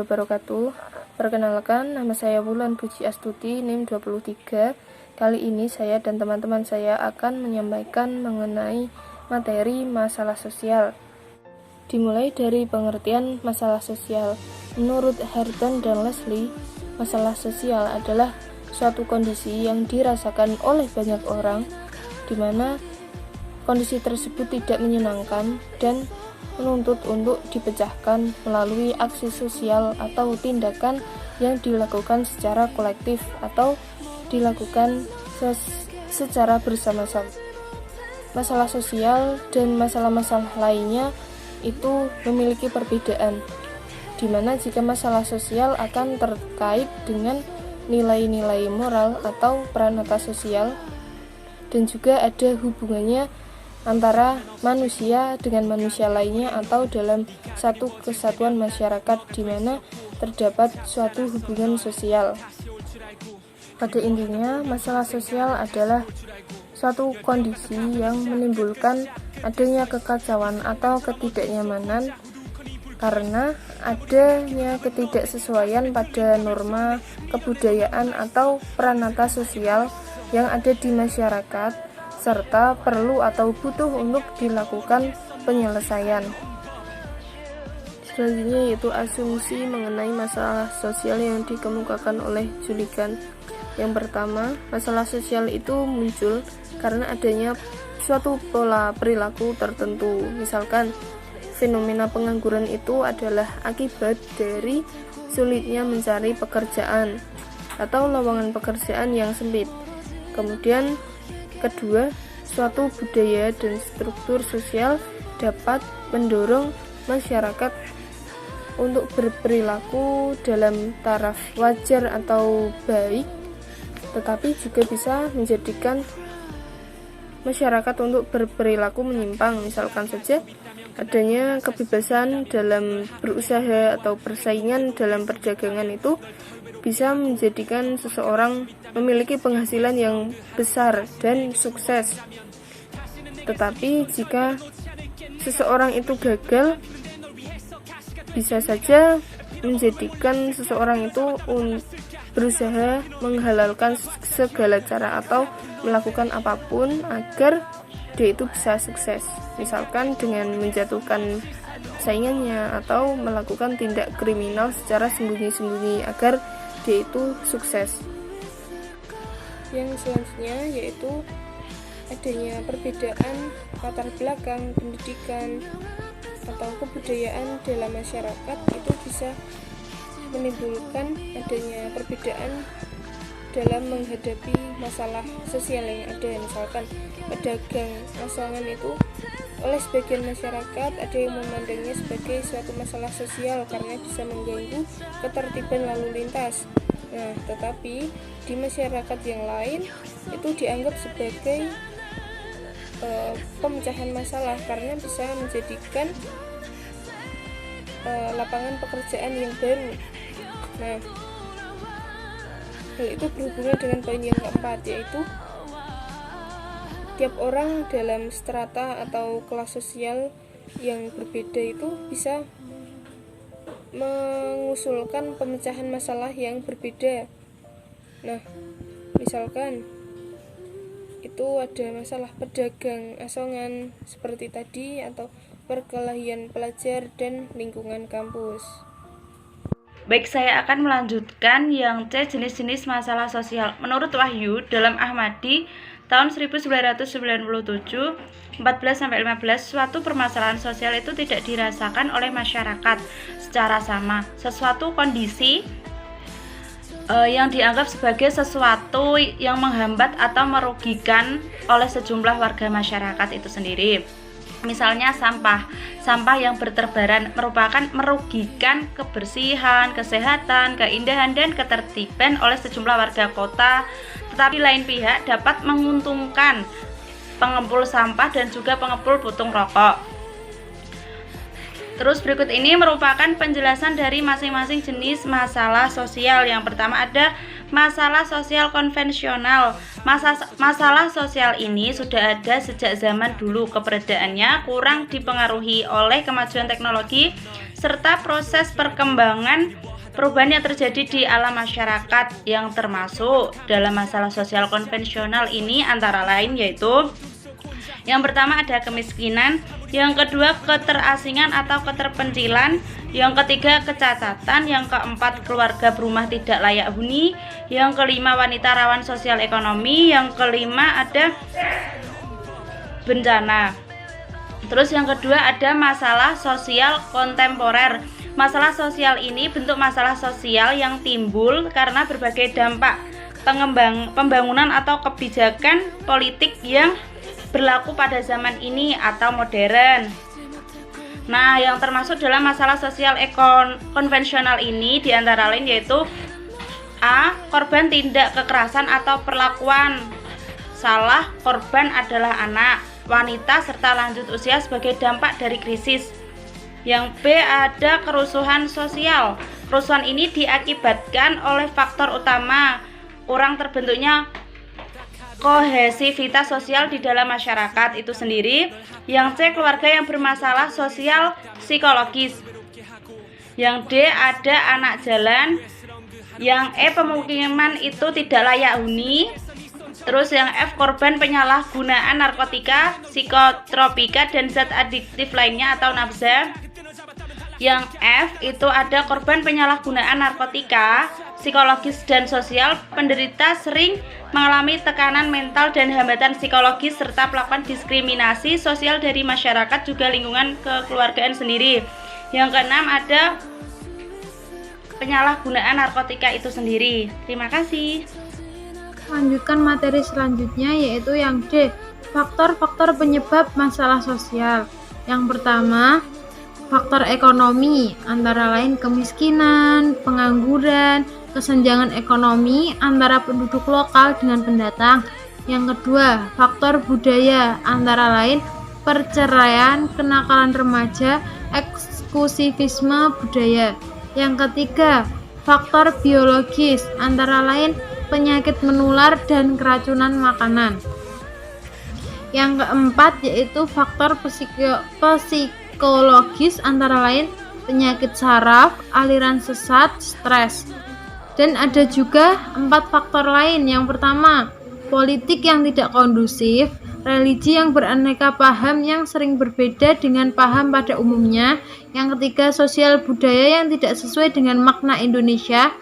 wabarakatuh. Perkenalkan, nama saya Wulan Puji Astuti, NIM 23. Kali ini saya dan teman-teman saya akan menyampaikan mengenai materi masalah sosial. Dimulai dari pengertian masalah sosial. Menurut Harton dan Leslie, masalah sosial adalah suatu kondisi yang dirasakan oleh banyak orang, di mana kondisi tersebut tidak menyenangkan dan menuntut untuk dipecahkan melalui aksi sosial atau tindakan yang dilakukan secara kolektif atau dilakukan secara bersama-sama. Masalah sosial dan masalah-masalah lainnya itu memiliki perbedaan, di mana jika masalah sosial akan terkait dengan nilai-nilai moral atau pranata sosial, dan juga ada hubungannya antara manusia dengan manusia lainnya atau dalam satu kesatuan masyarakat di mana terdapat suatu hubungan sosial. Pada intinya, masalah sosial adalah suatu kondisi yang menimbulkan adanya kekacauan atau ketidaknyamanan karena adanya ketidaksesuaian pada norma kebudayaan atau pranata sosial yang ada di masyarakat, serta perlu atau butuh untuk dilakukan penyelesaian. Selanjutnya yaitu asumsi mengenai masalah sosial yang dikemukakan oleh Juligan. Yang pertama, masalah sosial itu muncul karena adanya suatu pola perilaku tertentu. Misalkan, fenomena pengangguran itu adalah akibat dari sulitnya mencari pekerjaan atau lowongan pekerjaan yang sempit. Kemudian kedua, suatu budaya dan struktur sosial dapat mendorong masyarakat untuk berperilaku dalam taraf wajar atau baik, tetapi juga bisa menjadikan masyarakat untuk berperilaku menyimpang. Misalkan saja adanya kebebasan dalam berusaha atau persaingan dalam perdagangan itu bisa menjadikan seseorang memiliki penghasilan yang besar dan sukses. Tetapi jika seseorang itu gagal, bisa saja menjadikan seseorang itu berusaha menghalalkan segala cara atau melakukan apapun agar dia itu bisa sukses. Misalkan dengan menjatuhkan saingannya atau melakukan tindak kriminal secara sembunyi-sembunyi agar dia itu sukses. Yang selanjutnya yaitu adanya perbedaan latar belakang pendidikan atau kebudayaan dalam masyarakat itu bisa menimbulkan adanya perbedaan dalam menghadapi masalah sosial yang ada. Misalkan pedagang asongan itu oleh sebagian masyarakat ada yang memandangnya sebagai suatu masalah sosial karena bisa mengganggu ketertiban lalu lintas. Nah, tetapi di masyarakat yang lain itu dianggap sebagai pemecahan masalah karena bisa menjadikan lapangan pekerjaan yang baru. Nah, hal itu berhubungan dengan poin yang keempat, yaitu tiap orang dalam strata atau kelas sosial yang berbeda itu bisa mengusulkan pemecahan masalah yang berbeda. Nah, misalkan itu ada masalah pedagang asongan seperti tadi, atau perkelahian pelajar dan lingkungan kampus. Baik, saya akan melanjutkan yang C, jenis-jenis masalah sosial. Menurut Wahyu dalam Ahmadi tahun 1997, 14-15, suatu permasalahan sosial itu tidak dirasakan oleh masyarakat secara sama. Sesuatu kondisi yang dianggap sebagai sesuatu yang menghambat atau merugikan oleh sejumlah warga masyarakat itu sendiri. Misalnya sampah yang berterbaran merupakan merugikan kebersihan, kesehatan, keindahan, dan ketertiban oleh sejumlah warga kota, tetapi lain pihak dapat menguntungkan pengepul sampah dan juga pengepul puntung rokok. Terus berikut ini merupakan penjelasan dari masing-masing jenis masalah sosial. Yang pertama ada masalah sosial konvensional. Masalah sosial ini sudah ada sejak zaman dulu. Keberadaannya kurang dipengaruhi oleh kemajuan teknologi serta proses perkembangan perubahan yang terjadi di alam masyarakat, yang termasuk dalam masalah sosial konvensional ini antara lain yaitu yang pertama ada kemiskinan, yang kedua keterasingan atau keterpencilan, yang ketiga kecacatan, yang keempat keluarga berumah tidak layak huni, yang kelima wanita rawan sosial ekonomi, yang kelima ada bencana. Terus yang kedua ada masalah sosial kontemporer. Masalah sosial ini bentuk masalah sosial yang timbul karena berbagai dampak pembangunan atau kebijakan politik yang berlaku pada zaman ini atau modern. Nah, yang termasuk dalam masalah sosial konvensional ini diantara lain yaitu A. Korban tindak kekerasan atau perlakuan salah korban adalah anak, wanita, serta lanjut usia sebagai dampak dari krisis. Yang B. Ada kerusuhan sosial. Kerusuhan ini diakibatkan oleh faktor utama kurang terbentuknya kohesivitas sosial di dalam masyarakat itu sendiri. Yang C. Keluarga yang bermasalah sosial psikologis. Yang D. Ada anak jalan. Yang E. Pemukiman itu tidak layak huni. Terus yang F. Korban penyalahgunaan narkotika, psikotropika, dan zat adiktif lainnya atau nafsa. Yang F itu ada korban penyalahgunaan narkotika, psikologis dan sosial, penderita sering mengalami tekanan mental dan hambatan psikologis serta melakukan diskriminasi sosial dari masyarakat juga lingkungan kekeluargaan sendiri. Yang keenam ada penyalahgunaan narkotika itu sendiri. Terima kasih. Lanjutkan materi selanjutnya yaitu yang D, faktor-faktor penyebab masalah sosial. Yang pertama, faktor ekonomi, antara lain kemiskinan, pengangguran, kesenjangan ekonomi antara penduduk lokal dengan pendatang. Yang kedua, faktor budaya, antara lain perceraian, kenakalan remaja, eksklusivisme budaya. Yang ketiga, faktor biologis, antara lain penyakit menular dan keracunan makanan. Yang keempat yaitu faktor psikologis, antara lain penyakit saraf, aliran sesat, stres. Dan ada juga 4 faktor lain. Yang pertama, politik yang tidak kondusif, religi yang beraneka paham yang sering berbeda dengan paham pada umumnya. Yang ketiga, sosial budaya yang tidak sesuai dengan makna Indonesia.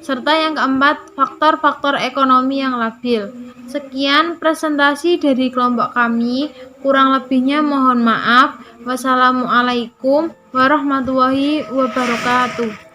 Serta yang keempat, faktor-faktor ekonomi yang labil. Sekian presentasi dari kelompok kami. Kurang lebihnya mohon maaf. Wassalamualaikum warahmatullahi wabarakatuh.